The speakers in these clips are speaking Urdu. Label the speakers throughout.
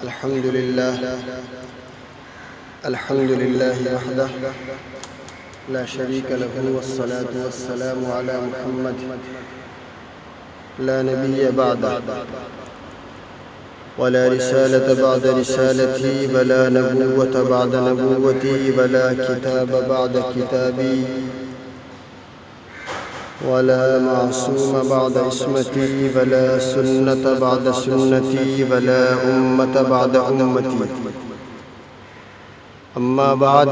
Speaker 1: الحمد لله وحده لا شريك له، والصلاة والسلام على محمد لا نبي بعده، ولا رسالة بعد رسالتي، ولا نبوة بعد نبوتي، ولا كتاب بعد كتابي، ولا معصوم بعد عصمتي، ولا سنة بعد سنتي، ولا أمة بعد أمتي. أما بعد،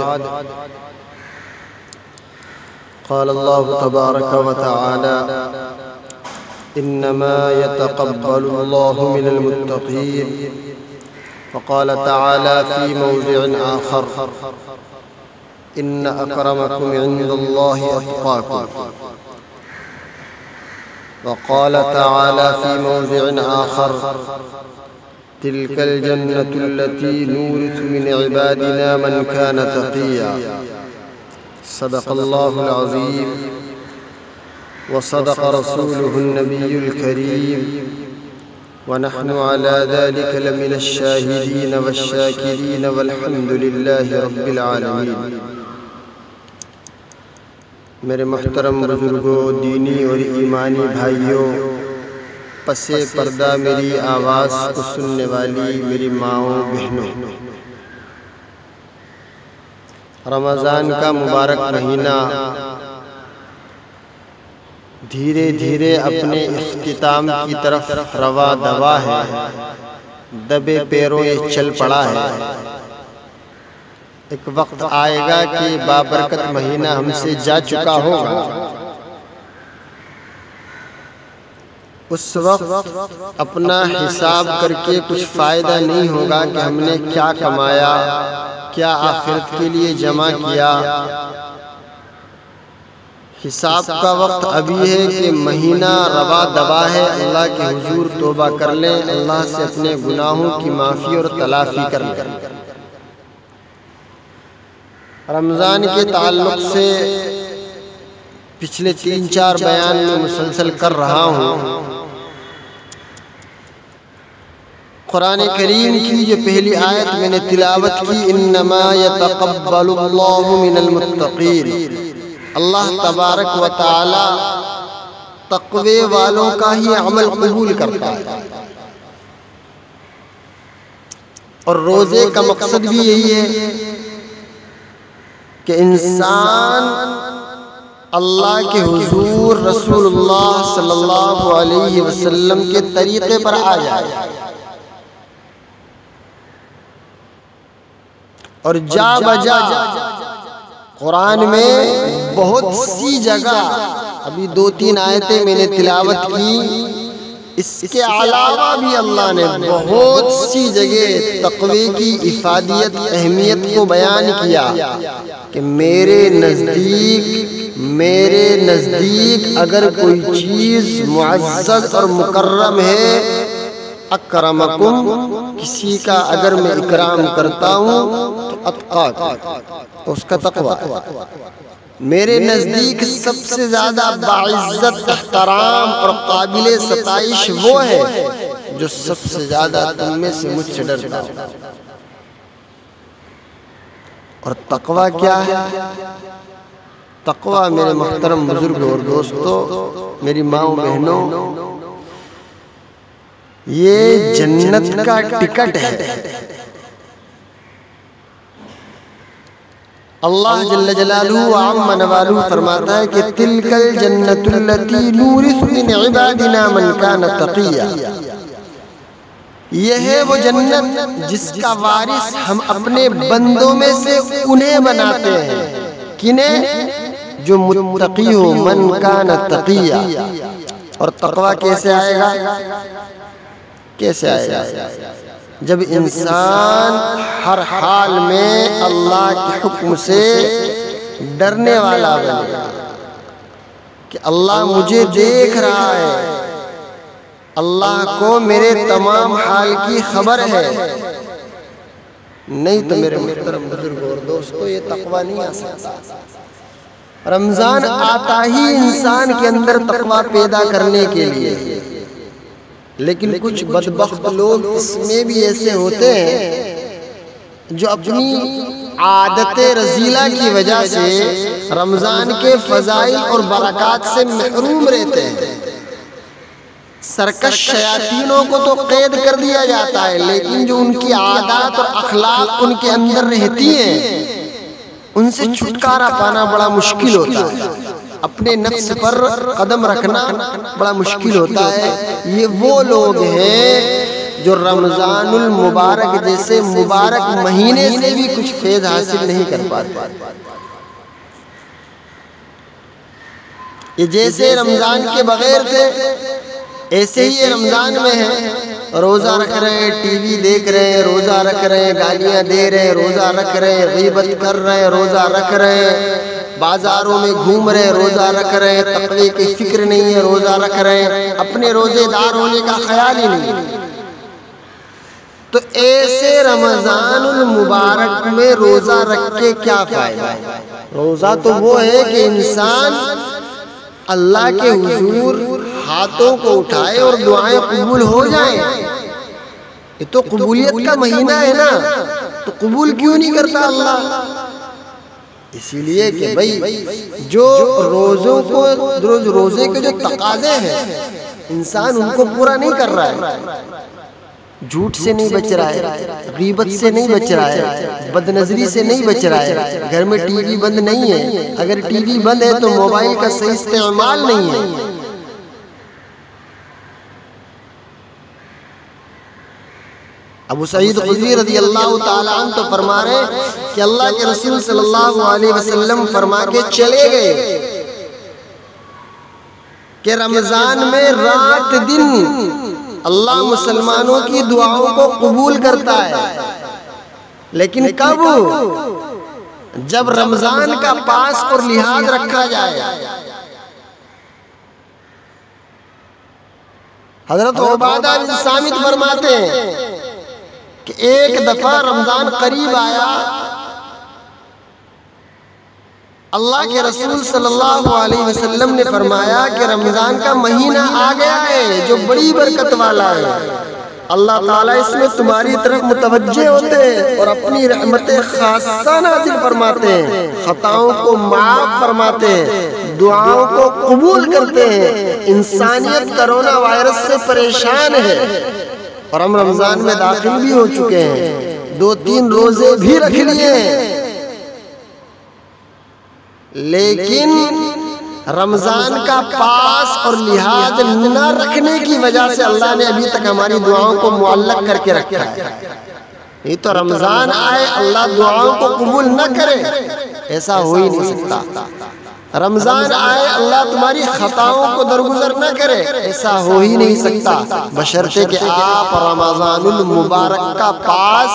Speaker 1: قال الله تبارك وتعالى: إنما يتقبل الله من المتقين. وقال تعالى في موضع آخر: إن أكرمكم عند الله أتقاكم. وقال تعالى في موضع آخر: تلك الجنة التي نورث من عبادنا من كان تقيا. صدق الله العظيم وصدق رسوله النبي الكريم، ونحن على ذلك لمن الشاهدين والشاكرين، والحمد لله رب العالمين. میرے محترم بزرگوں، دینی اور ایمانی بھائیوں، پس پردہ میری آواز کو سننے والی میری ماؤں بہنوں، رمضان کا مبارک مہینہ دھیرے دھیرے اپنے اختتام کی طرف روا دوا ہے، دبے پیروں یہ چل پڑا ہے۔ ایک وقت آئے گا کہ بابرکت مہینہ ہم سے جا چکا ہوگا، اس وقت اپنا حساب کر کے کچھ فائدہ نہیں ہوگا کہ ہم نے کیا کمایا، کیا آخرت کے لیے جمع کیا۔ حساب کا وقت ابھی ہے کہ مہینہ روا دوا ہے، اللہ کے حضور توبہ کر لیں، اللہ سے اپنے گناہوں کی معافی اور تلافی کر لیں۔ رمضان کے تعلق سے پچھلے 3-4 بیان میں مسلسل کر رہا ہوں۔ قرآن کریم کی جو پہلی آیت میں نے تلاوت کی، انما یتقبل اللہ من المتقین، اللہ تبارک و تعالی تقوی والوں کا ہی عمل قبول کرتا ہے، اور روزے کا مقصد بھی یہی ہے کہ انسان اللہ کے حضور رسول اللہ صلی اللہ علیہ وسلم کے طریقے پر آ جائے، اور جا بجا قرآن میں بہت سی جگہ، ابھی 2-3 آیتیں میں نے تلاوت کی، اس کے علاوہ بھی اللہ نے بہت سی جگہ تقوی کی افادیت، اہمیت کو بیان کیا کہ میرے نزدیک اگر کوئی چیز معزز اور مکرم ہے، اکرمکم، کسی کا اگر میں اکرام کرتا ہوں تو اتقاکم، اس کا تقوی۔ میرے نزدیک سب سے زیادہ باعزت، احترام اور قابل ستائش وہ ہے جو سب سے زیادہ تم میں سے مجھ سے ڈرتا ہو۔ اور تقوی کیا ہے؟ تقوی میرے محترم بزرگ اور دوستو، میری ماؤں بہنوں، یہ جنت کا ٹکٹ ہے۔ اللہ جل جلالہ وعم نوالہ فرماتا ہے کہ تلک الجنت التی نورث من عبادنا من کان تقیا، یہ ہے وہ جنت جس کا وارث ہم اپنے بندوں میں سے انہیں بناتے ہیں، کنہیں؟ جو متقی ہو، من کان تقیا۔ اور تقوی کیسے آئے گا؟ کیسے آئے گا؟ جب انسان ہر حال میں اللہ کے حکم سے ڈرنے والا بنے کہ اللہ مجھے دیکھ رہا ہے، اللہ کو میرے تمام حال کی خبر ہے، نہیں تو میرے محترم بزرگ اور دوستو یہ تقوی نہیں آ سکتا۔ رمضان آتا ہی انسان کے اندر تقوی پیدا کرنے کے لیے، لیکن کچھ بدبخت لوگ اس میں بھی ایسے ہوتے ہیں جو اپنی عادت رذیلہ کی وجہ سے رمضان کے فضائل اور برکات سے محروم رہتے ہیں۔ سرکش شیاطینوں کو تو قید کر دیا جاتا ہے، لیکن جو ان کی عادات اور اخلاق ان کے اندر رہتی ہیں ان سے چھٹکارا پانا بڑا مشکل ہوتا ہے، اپنے نفس پر قدم رکھنا بڑا مشکل ہوتا ہے۔ یہ وہ لوگ ہیں جو رمضان المبارک جیسے مبارک مہینے سے بھی کچھ فیض حاصل نہیں کر پاتے۔ یہ جیسے رمضان کے بغیر تھے ایسے ہی رمضان میں ہیں، روزہ رکھ رہے ہیں، ٹی وی دیکھ رہے ہیں، روزہ رکھ رہے ہیں، گالیاں دے رہے ہیں، روزہ رکھ رہے ہیں، غیبت کر رہے ہیں، روزہ رکھ رہے ہیں، بازاروں میں گھوم رہے ہیں، روزہ رکھ رہے ہیں، تقوی کی فکر نہیں ہے، روزہ رکھ رہے ہیں، اپنے روزے دار ہونے کا خیال ہی نہیں۔ تو ایسے رمضان المبارک میں روزہ رکھ کے کیا فائدہ ہے؟ روزہ تو وہ ہے کہ انسان اللہ کے حضور ہاتھوں کو اٹھائے اور دعائیں قبول ہو جائیں۔ یہ تو قبولیت کا مہینہ ہے نا، تو قبول کیوں نہیں کرتا اللہ؟ اسی لیے کہ بھئی جو روزے کے جو تقاضے ہیں انسان ان کو پورا نہیں کر رہا ہے، جھوٹ سے نہیں بچ رہا ہے، غیبت سے نہیں بچ رہا ہے، بد نظری سے نہیں بچ رہا ہے، گھر میں ٹی وی بند نہیں ہے، اگر ٹی وی بند ہے تو موبائل کا صحیح استعمال نہیں ہے۔ ابو سعید خدری رضی اللہ تعالیٰ عنہ تو فرما رہے ہیں کہ اللہ کے رسول صلی اللہ علیہ وسلم فرما کے چلے گئے کہ رمضان میں رات دن اللہ مسلمانوں کی دعاؤں کو قبول کرتا ہے، لیکن کب؟ جب رمضان کا پاس اور لحاظ رکھا جائے۔ حضرت عبادہ بن صامت فرماتے ہیں کہ ایک دفعہ رمضان قریب آیا، اللہ کے رسول صلی اللہ علیہ وسلم نے فرمایا کہ رمضان کا مہینہ آ گیا ہے جو بڑی برکت والا ہے، اللہ تعالیٰ اس میں تمہاری طرف متوجہ ہوتے ہیں اور اپنی رحمت خاصہ نازل فرماتے ہیں، خطاؤں کو معاف فرماتے ہیں، دعاؤں کو قبول کرتے ہیں۔ انسانیت کرونا وائرس سے پریشان ہے اور ہم رمضان میں داخل بھی ہو چکے ہیں، 2-3 روزے بھی رکھ لیے ہیں، لیکن رمضان کا پاس اور لحاظ نہ رکھنے کی وجہ سے اللہ نے ابھی تک ہماری دعاؤں کو معلق کر کے رکھا ہے۔ نہیں تو رمضان آئے اللہ دعاؤں کو قبول نہ کرے، ایسا ہو ہی نہیں سکتا۔ رمضان آئے اللہ تمہاری خطاؤں کو درگزر نہ کرے، ایسا ہو ہی نہیں سکتا، بشرطے کہ آپ رمضان المبارک کا پاس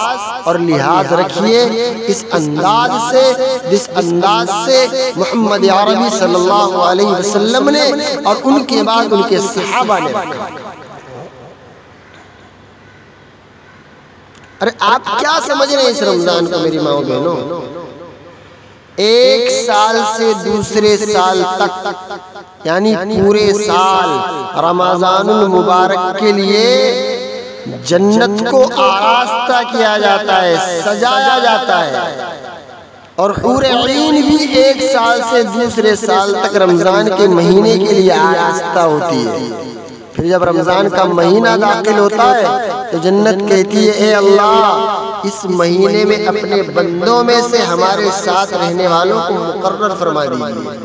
Speaker 1: اور لحاظ رکھیے اس انداز سے جس انداز سے محمد عربی صلی اللہ علیہ وسلم نے اور ان کے بعد ان کے صحابہ نے رکھا۔ ارے آپ کیا سمجھ رہے ہیں اس رمضان کو میری ماؤں بہنوں؟ 1 سال سے دوسرے سال تک یعنی پورے سال رمضان المبارک کے لیے جنت کو آراستہ کیا جاتا ہے، سجایا جاتا ہے، اور حور عین بھی 1 سال سے دوسرے سال تک رمضان کے مہینے کے لیے آراستہ ہوتی ہے۔ پھر جب رمضان کا مہینہ داخل ہوتا ہے تو جنت کہتی ہے اے اللہ اس مہینے میں اپنے بندوں میں سے ہمارے ساتھ رہنے والوں کو مقرر فرما دیجیے۔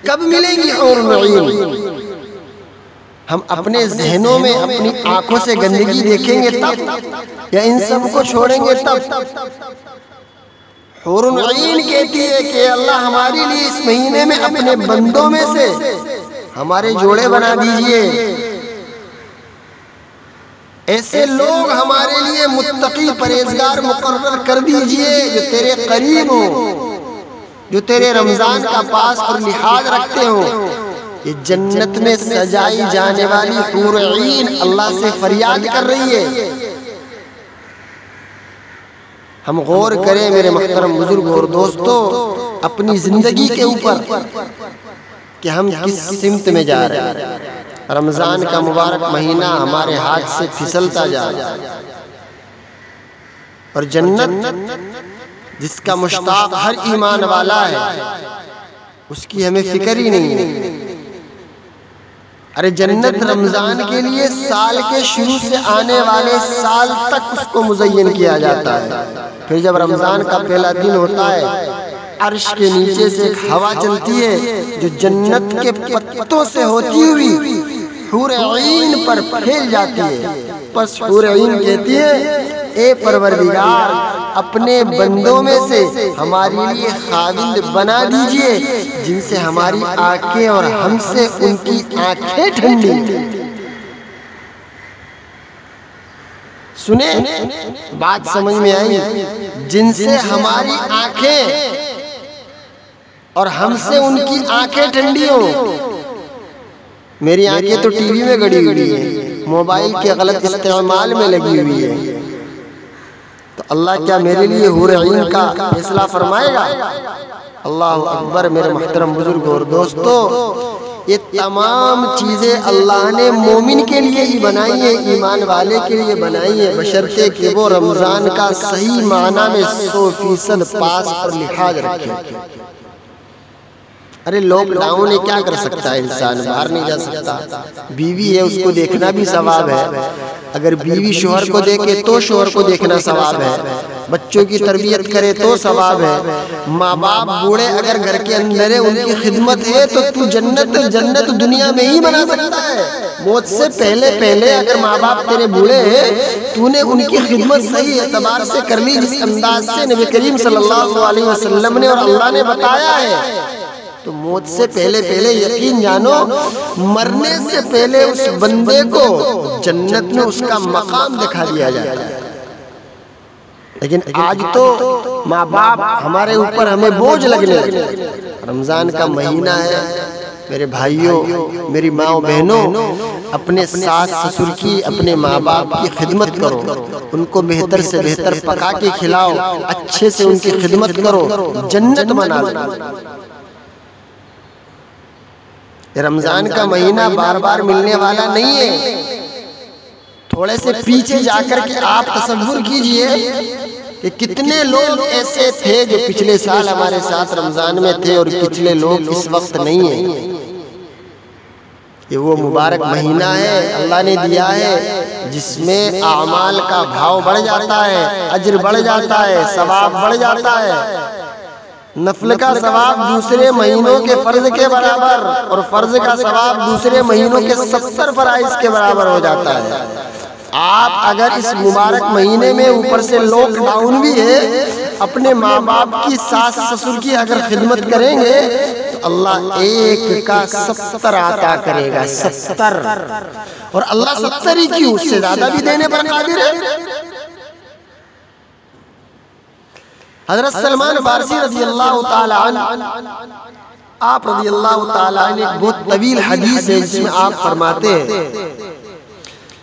Speaker 1: کب ملیں گی حور عین؟ ہم اپنے ذہنوں میں اپنی آنکھوں سے گندگی دیکھیں گے تب، یا ان سب کو چھوڑیں گے تب؟ حور عین کہتی ہے کہ اللہ ہمارے لیے اس مہینے میں اپنے بندوں میں سے ہمارے جوڑے بنا دیجئے، ایسے لوگ ہمارے لیے متقی پرہیزگار مقرر کر دیجئے جو تیرے قریب ہوں، جو تیرے رمضان کا پاس اور لحاظ رکھتے ہوں۔ یہ جنت میں سجائی جانے والی حور عین اللہ سے فریاد کر رہی ہے۔ ہم غور کریں میرے محترم بزرگ اور دوستو اپنی زندگی کے اوپر کہ ہم کس سمت میں جا رہے ہیں۔ رمضان کا مبارک مہینہ ہمارے ہاتھ سے پھسلتا جا رہا ہے، اور جنت جس کا مشتاق ہر ایمان والا ہے اس کی ہمیں فکر ہی نہیں ہے۔ ارے جنت رمضان کے لیے سال کے شروع سے آنے والے سال تک اس کو مزین کیا جاتا ہے۔ پھر جب رمضان کا پہلا دن ہوتا ہے، عرش کے نیچے سے ایک ہوا چلتی ہے جو جنت کے پتوں سے ہوتی ہوئی حور عین پر پھیل جاتی ہے۔ پس حور عین کہتی ہے، اے پروردگار، اپنے بندوں میں سے ہمارے لیے خاوند بنا دیجئے جن سے ہماری آنکھیں اور ہم سے ان کی آنکھیں ٹھنڈی۔ سنیں، بات سمجھ میں آئی؟ جن سے ہماری آنکھیں اور ہم سے ان کی آنکھیں ٹھنڈی ہوں۔ میری آنکھیں تو ٹی وی میں گڑی ہوئی ہیں، موبائل کے غلط استعمال میں لگی ہوئی ہے، تو اللہ کیا میرے لیے حور عین کا فیصلہ فرمائے گا؟ اللہ اکبر۔ میرے محترم بزرگوں اور دوستو، یہ تمام چیزیں اللہ نے مومن کے لیے ہی بنائی ہیں، ایمان والے کے لیے بنائی ہیں، بشرطے کہ وہ رمضان کا صحیح معنی میں 100% پاس اور لحاظ رکھے۔ ارے لاک ڈاؤن ہے، کیا کر سکتا ہے انسان؟ باہر نہیں جا سکتا۔ بیوی ہے، اس کو دیکھنا بھی ثواب ہے، اگر بیوی شوہر کو دیکھے تو شوہر کو دیکھنا ثواب ہے، بچوں کی تربیت کرے تو ثواب ہے، ماں باپ بوڑھے اگر گھر کے اندر ہے ان کی خدمت ہے تو جنت دنیا میں ہی بنا سکتا ہے۔ موت سے پہلے اگر ماں باپ تیرے بوڑھے ہیں تو نے ان کی خدمت صحیح اعتبار سے کر لی، جس انداز سے نبی کریم صلی اللہ علیہ وسلم نے اور اللہ نے بتایا ہے، تو موت سے پہلے یقین جانو، مرنے سے پہلے اس بندے کو جنت میں اس کا مقام دکھا دیا جاتا ہے۔ لیکن آج تو ماں باپ ہمارے اوپر ہمیں بوجھ لگنے لگے۔ رمضان کا مہینہ ہے، میرے بھائیوں، میری ماں بہنوں، اپنے ساس سسر کی، اپنے ماں باپ کی خدمت کرو، ان کو بہتر سے بہتر پکا کے کھلاؤ، اچھے سے ان کی خدمت کرو، جنت بنا دو۔ رمضان کا مہینہ بار بار ملنے والا نہیں ہے۔ تھوڑے سے پیچھے جا کر کے آپ تصور کیجئے کہ کتنے لوگ ایسے تھے جو پچھلے سال ہمارے ساتھ رمضان میں تھے اور پچھلے لوگ اس وقت نہیں ہیں۔ یہ وہ مبارک مہینہ ہے اللہ نے دیا ہے جس میں اعمال کا بھاؤ بڑھ جاتا ہے، اجر بڑھ جاتا ہے، ثواب بڑھ جاتا ہے۔ نفل کا ثواب دوسرے مہینوں کے فرض کے برابر اور فرض کا ثواب دوسرے مہینوں کے 70 فرائض کے برابر ہو جاتا ہے۔ آپ اگر اس مبارک مہینے میں اوپر سے لاک ڈاؤن بھی ہے، اپنے ماں باپ کی، ساس سسر کی اگر خدمت کریں گے تو اللہ ایک کا 70 عطا کرے گا، 70۔ اور اللہ 70 ہی کیوں، اس سے زیادہ بھی دینے پر قادر ہے۔ حضرت سلمان فارسی رضی اللہ تعالی عنہ، آپ رضی اللہ تعالی عنہ، ایک بہت طویل حدیث ہے جس میں آپ فرماتے ہیں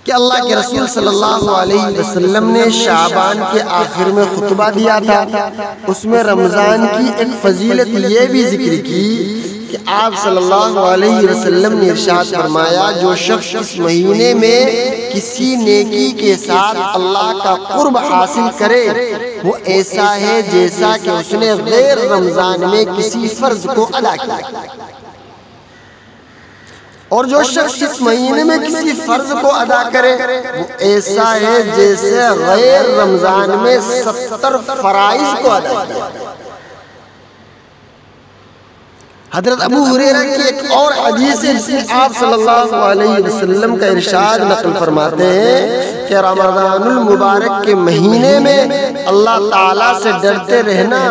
Speaker 1: کہ اللہ کے رسول صلی اللہ علیہ وسلم نے شعبان کے آخر میں خطبہ دیا تھا، اس میں رمضان کی ایک فضیلت یہ بھی ذکر کی کہ آپ صلی اللہ علیہ وسلم نے ارشاد فرمایا، جو شخص اس مہینے میں کسی نیکی کے ساتھ اللہ کا قرب حاصل کرے وہ ایسا ہے جیسا کہ اس نے غیر رمضان میں کسی فرض کو ادا کیا، اور جو شخص اس مہینے میں کسی فرض کو ادا کرے وہ ایسا ہے جیسے غیر رمضان میں 70 فرائض کو ادا کیا۔ حضرت ابو ہریرہ کی ایک اور حدیث ہے جس میں آپ صلی اللہ علیہ وسلم کا ارشاد نقل فرماتے ہیں کہ رمضان المبارک کے مہینے میں اللہ تعالیٰ سے ڈرتے رہنا،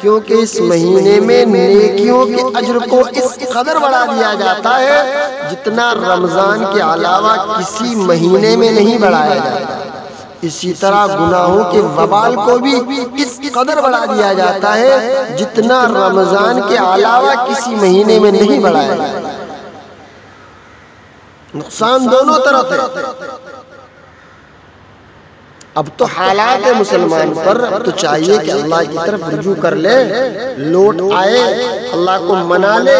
Speaker 1: کیونکہ اس مہینے میں نیکیوں کے اجر کو اس قدر بڑھا دیا جاتا ہے جتنا رمضان کے علاوہ کسی مہینے میں نہیں بڑھایا جاتا۔ اسی طرح گناہوں کے وبال کو بھی اس قدر بڑھا دیا جاتا ہے جتنا رمضان کے علاوہ کسی مہینے میں نہیں بڑھایا جاتا۔ نقصان دونوں طرف ہے۔ اب تو حالات مسلمان پر اب تو چاہیے کہ اللہ کی طرف رجوع کر لے، لوٹ آئے، اللہ کو منا لے،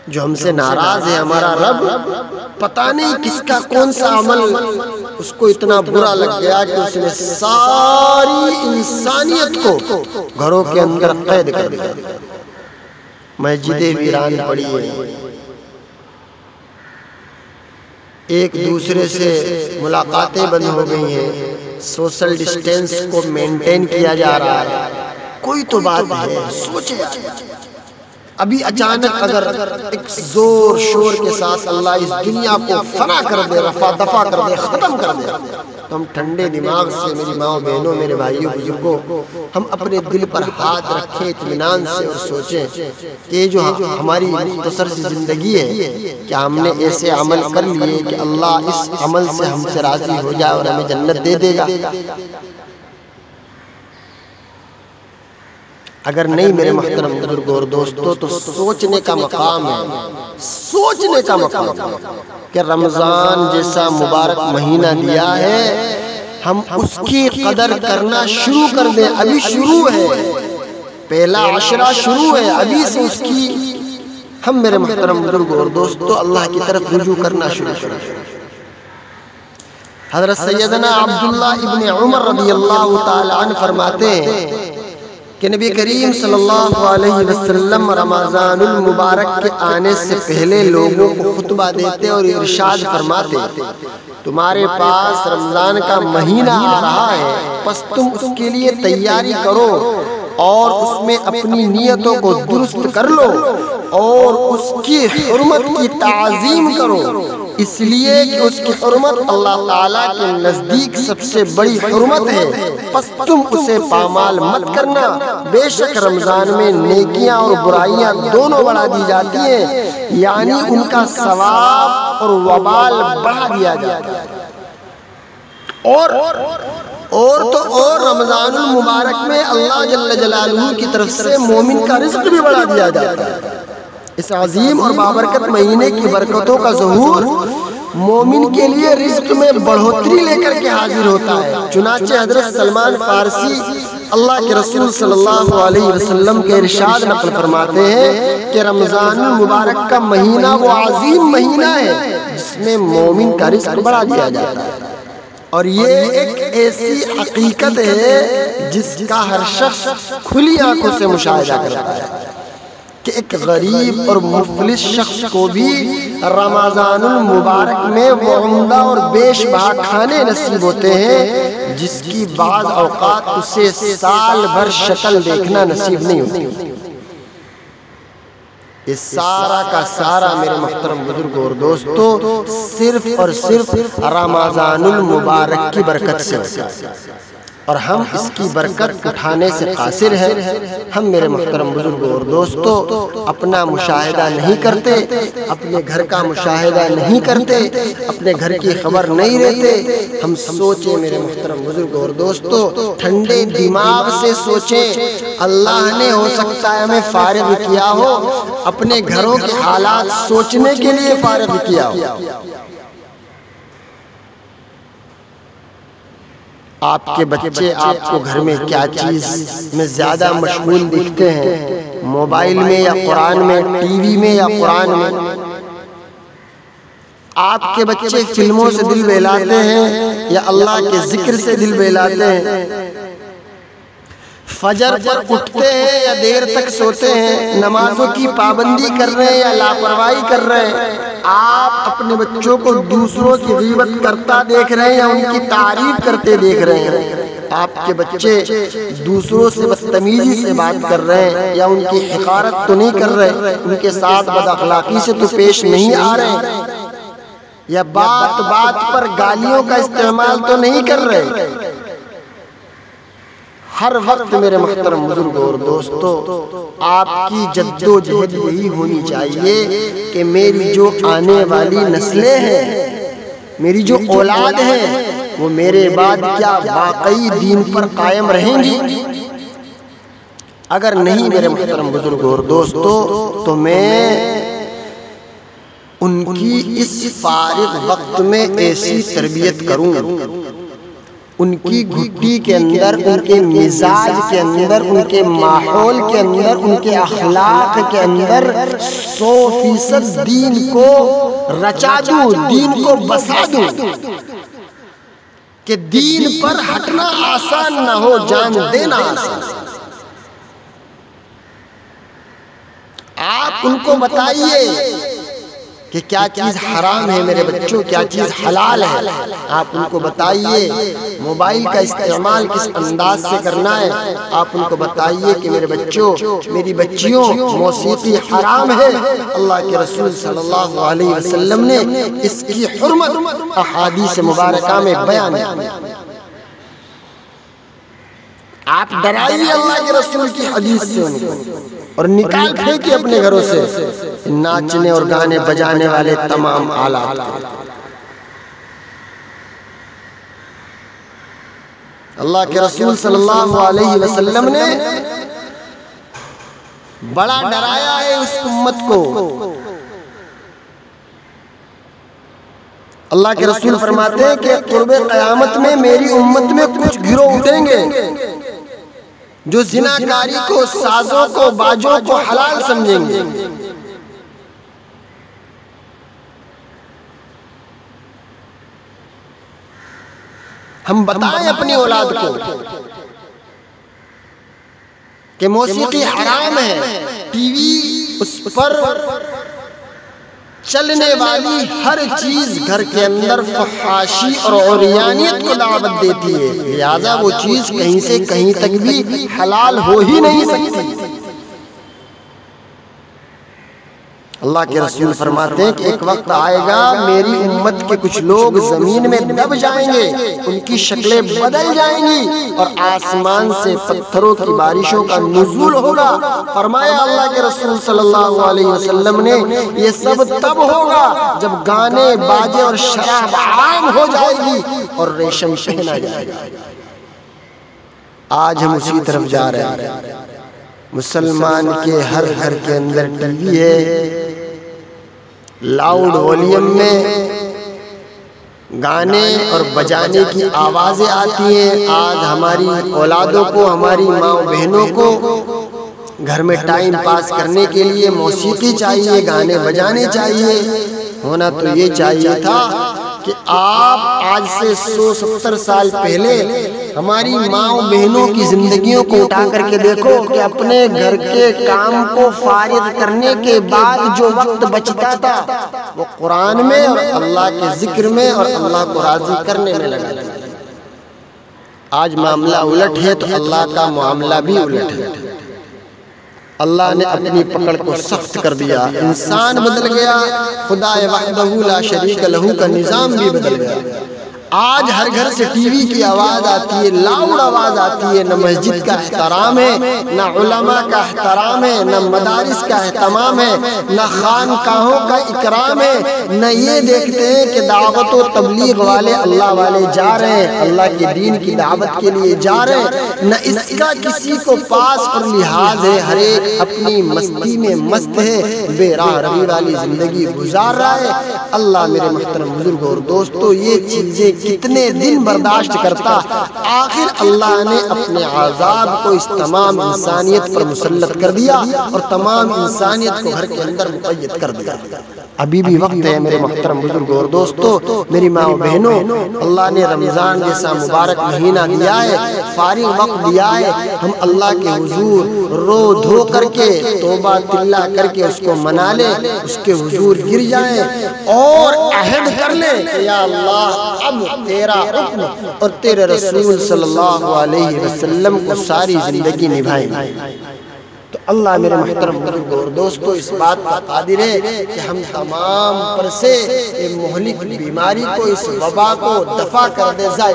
Speaker 1: جو ہم سے ناراض ہے ہمارا رب، پتہ نہیں کس کا کون سا عمل اس کو اتنا برا لگ گیا کہ اس نے ساری انسانیت کو گھروں کے اندر قید کر دیا، مسجدیں ویران پڑی ہیں، ایک دوسرے سے ملاقاتیں بند ہو گئی ہیں، سوشل ڈسٹینس کو مینٹین کیا جا رہا ہے۔ کوئی تو بات ہے، سوچے ابھی اچانک اگر ایک زور شور کے ساتھ اللہ اس دنیا کو فنا کر دے، رفع دفع کر دے، ختم کر دے، تو ہم ٹھنڈے دماغ سے، میری ماں بہنوں، میرے بھائیوں بزرگوں، ہم اپنے دل پر ہاتھ رکھیں اطمینان سے اور سوچیں کہ جو ہماری مختصر سی زندگی ہے، کیا ہم نے ایسے عمل کر لیے کہ اللہ اس عمل سے ہم سے راضی ہو جائے اور ہمیں جنت دے دے گا؟ اگر نہیں میرے محترم بزرگوں اور دوستوں، تو سوچنے کا مقام ہے، سوچنے کا مقام ہے کہ رمضان جیسا مبارک مہینہ دیا ہے، ہم اس کی قدر کرنا شروع کر دیں۔ ابھی شروع ہے، پہلا عشرہ شروع ہے، ابھی سے اس کی ہم میرے محترم بزرگوں اور دوستوں اللہ کی طرف رجوع کرنا شروع کریں۔ حضرت سیدنا عبداللہ ابن عمر رضی اللہ تعالی عنہ فرماتے ہیں کہ نبی کریم صلی اللہ علیہ وسلم رمضان المبارک کے آنے سے پہلے لوگوں کو خطبہ دیتے اور ارشاد فرماتے، تمہارے پاس رمضان کا مہینہ آ رہا ہے، پس تم اس کے لیے تیاری کرو اور اس میں اپنی نیتوں کو درست کر لو اور اس کی حرمت کی تعظیم کرو، اس لیے کہ اس کی حرمت اللہ تعالیٰ کے نزدیک سب سے بڑی حرمت ہے، پس تم اسے پامال مت کرنا۔ بے شک رمضان میں نیکیاں اور برائیاں دونوں بڑھا دی جاتی ہیں، یعنی ان کا ثواب اور وبال بڑھا دیا جاتا ہے، اور رمضان المبارک میں اللہ جل جلالہ کی طرف سے مومن کا رزق بھی بڑھا دیا جاتا ہے۔ اس عظیم اور بابرکت مہینے کی برکتوں کا ظہور مومن کے لیے رزق میں بڑھوتری لے کر کے حاضر ہوتا ہے۔ چنانچہ حضرت سلمان فارسی اللہ کے رسول صلی اللہ علیہ وسلم کے ارشاد نقل فرماتے ہیں کہ رمضان المبارک کا مہینہ وہ عظیم مہینہ ہے جس میں مومن کا رزق بڑھا دیا جاتا ہے، اور یہ ایک ایسی حقیقت ہے جس کا ہر شخص کھلی آنکھوں سے مشاہدہ کرتا ہے کہ ایک غریب اور مفلس شخص کو بھی رمضان المبارک میں وہ عمدہ اور بیش بہا کھانے نصیب ہوتے ہیں جس کی بعض اوقات اسے سال بھر شکل دیکھنا نصیب نہیں ہوتی۔ یہ سارا کا سارا میرے محترم بزرگوں اور دوستوں صرف اور صرف رمضان المبارک کی برکت سے ہوتا ہے، اور ہم اس کی برکت اٹھانے سے قاصر ہیں۔ ہم میرے محترم بزرگوں اور دوستوں اپنا مشاہدہ نہیں کرتے، اپنے گھر کا مشاہدہ نہیں کرتے، اپنے گھر کی خبر نہیں لیتے۔ ہم سوچیں میرے محترم بزرگوں اور دوستوں، ٹھنڈے دماغ سے سوچیں۔ اللہ نے ہو سکتا ہے ہمیں فارغ کیا ہو، اپنے گھروں کے حالات سوچنے کے لیے فارغ کیا ہو۔ آپ کے بچے آپ کو گھر میں کیا چیز میں زیادہ مشغول دکھتے ہیں؟ موبائل میں یا قرآن میں، ٹی وی میں یا قرآن میں؟ آپ کے بچے فلموں سے دل بہلاتے ہیں یا اللہ کے ذکر سے دل بہلاتے ہیں؟ فجر پر اٹھتے ہیں یا دیر تک سوتے ہیں؟ نمازوں کی پابندی کر رہے ہیں یا لاپرواہی کر رہے ہیں؟ آپ اپنے بچوں کو دوسروں کی غیبت کرتا دیکھ رہے ہیں یا ان کی تعریف کرتے دیکھ رہے ہیں؟ آپ کے بچے دوسروں سے بدتمیزی سے بات کر رہے ہیں یا ان کی حقارت تو نہیں کر رہے، ان کے ساتھ بد اخلاقی سے تو پیش نہیں آ رہے، یا بات بات پر گالیوں کا استعمال تو نہیں کر رہے؟ ہر وقت میرے محترم بزرگوں اور دوستوں آپ کی جد و جہد یہی ہونی چاہیے کہ میری جو آنے والی نسلیں ہیں، میری جو اولاد ہے، وہ میرے بعد کیا واقعی دین پر قائم رہیں گی؟ اگر نہیں میرے محترم بزرگوں اور دوستوں، تو میں ان کی اس فارغ وقت میں ایسی تربیت کروں ان کی گھٹی کے اندر، ان کے مزاج کے اندر، ان کے ماحول کے اندر، ان کے اخلاق کے اندر 100% دین کو رچا دوں، دین کو بسا دوں کہ دین پر ہٹنا آسان نہ ہو، جان دینا آسان۔ آپ ان کو بتائیے کہ کیا چیز حرام ہے میرے بچوں، کیا چیز حلال ہے۔ آپ ان کو بتائیے موبائل کا استعمال کس انداز سے کرنا ہے۔ آپ ان کو بتائیے کہ میرے بچوں، میری بچیوں، موسیقی حرام ہے۔ اللہ کے رسول صلی اللہ علیہ وسلم نے اس کی حرمت احادیث مبارکہ میں بیان کی۔ آپ ڈرائیے اللہ کے رسول کی حدیث سے ان کو، اور نکال پھینکیے اپنے گھروں سے ناچنے اور گانے بجانے والے تمام آلات۔ اللہ کے رسول صلی اللہ علیہ وسلم نے بڑا ڈرایا ہے اس امت کو۔ اللہ کے رسول فرماتے ہیں کہ قرب قیامت میں میری امت میں کچھ گروہ اٹھیں گے جو زناکاری کو، سازوں کو، باجوں کو حلال سمجھیں گے۔ ہم بتائیں اپنی اولاد کو کہ موسیقی حرام ہے، ٹی وی اس پر چلنے والی ہر چیز گھر کے اندر فحاشی اور عریانیت کو دعوت دیتی ہے، لہذا وہ چیز کہیں سے کہیں تک بھی حلال ہو ہی نہیں سکتی۔ اللہ کے رسول فرماتے ہیں کہ ایک وقت آئے گا میری امت کے کچھ لوگ زمین میں دب جائیں گے، ان کی شکلیں بدل جائیں گی اور آسمان سے پتھروں کی بارشوں کا نزول ہوگا۔ فرمایا اللہ کے رسول صلی اللہ علیہ وسلم نے یہ سب تب ہوگا جب گانے، باجے اور شراب عام ہو جائے گی اور ریشم پہنا جائے گا۔ آج ہم اسی طرف جا رہے ہیں۔ مسلمان کے ہر گھر کے اندر ٹی وی ہے، لاؤڈ والیوم میں گانے اور بجانے کی آوازیں آتی ہیں۔ آج ہماری اولادوں کو، ہماری ماں بہنوں کو گھر میں ٹائم پاس کرنے کے لیے موسیقی چاہیے، گانے بجانے چاہیے۔ ہونا تو یہ چاہیے تھا کہ آپ آج سے 170 سال پہلے ہماری ماں بہنوں کی زندگیوں کو اٹھا کر کے دیکھو کہ اپنے گھر کے کام کو فارغ کرنے کے بعد جو وقت بچتا تھا وہ قرآن میں اور اللہ کے ذکر میں اور اللہ کو راضی کرنے میں لگا۔ آج معاملہ الٹ ہے تو اللہ کا معاملہ بھی الٹ ہے۔ اللہ نے اپنی پکڑ کو سخت کر دیا، انسان بدل گیا، خدا وحدہ لا شریک لہ کا نظام بھی بدل گیا۔ آج ہر گھر سے ٹی وی کی آواز آتی ہے، لاؤڈ آواز آتی ہے۔ نہ مسجد کا احترام ہے، نہ علماء کا احترام ہے، نہ مدارس کا اہتمام ہے، نہ خانقاہوں کا اکرام ہے، نہ یہ دیکھتے ہیں کہ دعوت و تبلیغ والے اللہ والے جا رہے ہیں، اللہ کے دین کی دعوت کے لیے جا رہے ہیں، نہ اس کا کسی کو پاس اور لحاظ ہے۔ ہر ایک اپنی مستی میں مست ہے، بے راہ روی والی زندگی گزار رہا ہے۔ اللہ میرے محترم بزرگ اور دوستو، یہ چیزیں کتنے دن برداشت کرتا؟ آخر اللہ نے اپنے عذاب کو اس تمام انسانیت پر مسلط کر دیا اور تمام انسانیت کو گھر کے اندر مقید کر دیا۔ ابھی بھی وقت ہے میرے محترم بزرگ اور دوستو، میری ماں و بہنوں، اللہ نے رمضان جیسا مبارک مہینہ دیا ہے، فارغ وقت دیا ہے، ہم اللہ کے حضور رو دھو کر کے توبہ تلہ کر کے اس کو منا لیں، اس کے حضور گر جائیں اور عہد کر لیں کہ یا اللہ اب تیرا حکم اور تیرے رسول صلی اللہ علیہ وسلم کو ساری زندگی نبھائیں گے۔ تو اللہ میرے محترم بزرگ اور دوستو اس بات کا قادر ہے کہ ہم تمام پر سے یہ مہلک بیماری کو، اس وبا کو دفع کر دے جائے۔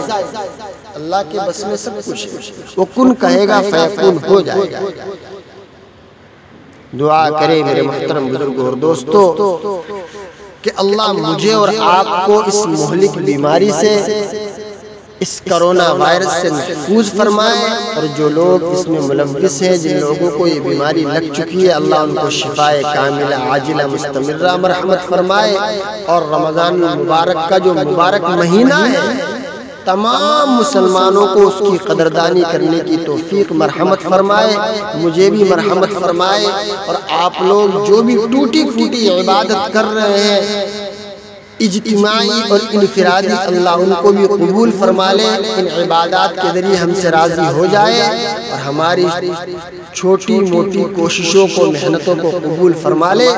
Speaker 1: اللہ کے بس میں سب کچھ ہے، وہ کن کہے گا فیکون ہو جائے گا۔ دعا کرے میرے محترم بزرگ اور دوستو کہ اللہ مجھے اور آپ کو اس مہلک بیماری سے، اس کرونا وائرس سے محفوظ فرمائے، اور جو لوگ اس میں ملوث ہیں، جن لوگوں کو یہ بیماری لگ چکی ہے، اللہ ان کو شفائے کاملہ عاجلہ مستمرہ مرحمت فرمائے۔ اور رمضان المبارک کا جو مبارک مہینہ ہے، تمام مسلمانوں کو اس کی قدردانی کرنے کی توفیق مرحمت فرمائے، مجھے بھی مرحمت فرمائے، اور آپ لوگ جو بھی ٹوٹی پھوٹی عبادت کر رہے ہیں اجتماعی اور انفرادی، اللہ ان کو بھی قبول فرما لے، ان عبادات کے ذریعے ہم سے راضی ہو جائے، اور ہماری چھوٹی موٹی کوششوں کو، محنتوں کو قبول فرما لے۔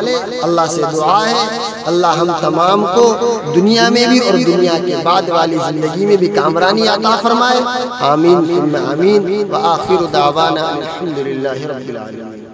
Speaker 1: اللہ سے دعا ہے اللہ ہم تمام کو دنیا میں بھی اور دنیا کے بعد والی زندگی میں بھی کامرانی عطا فرمائے، آمین ثم آمین، وآخر دعوانا الحمدللہ رب العالمین۔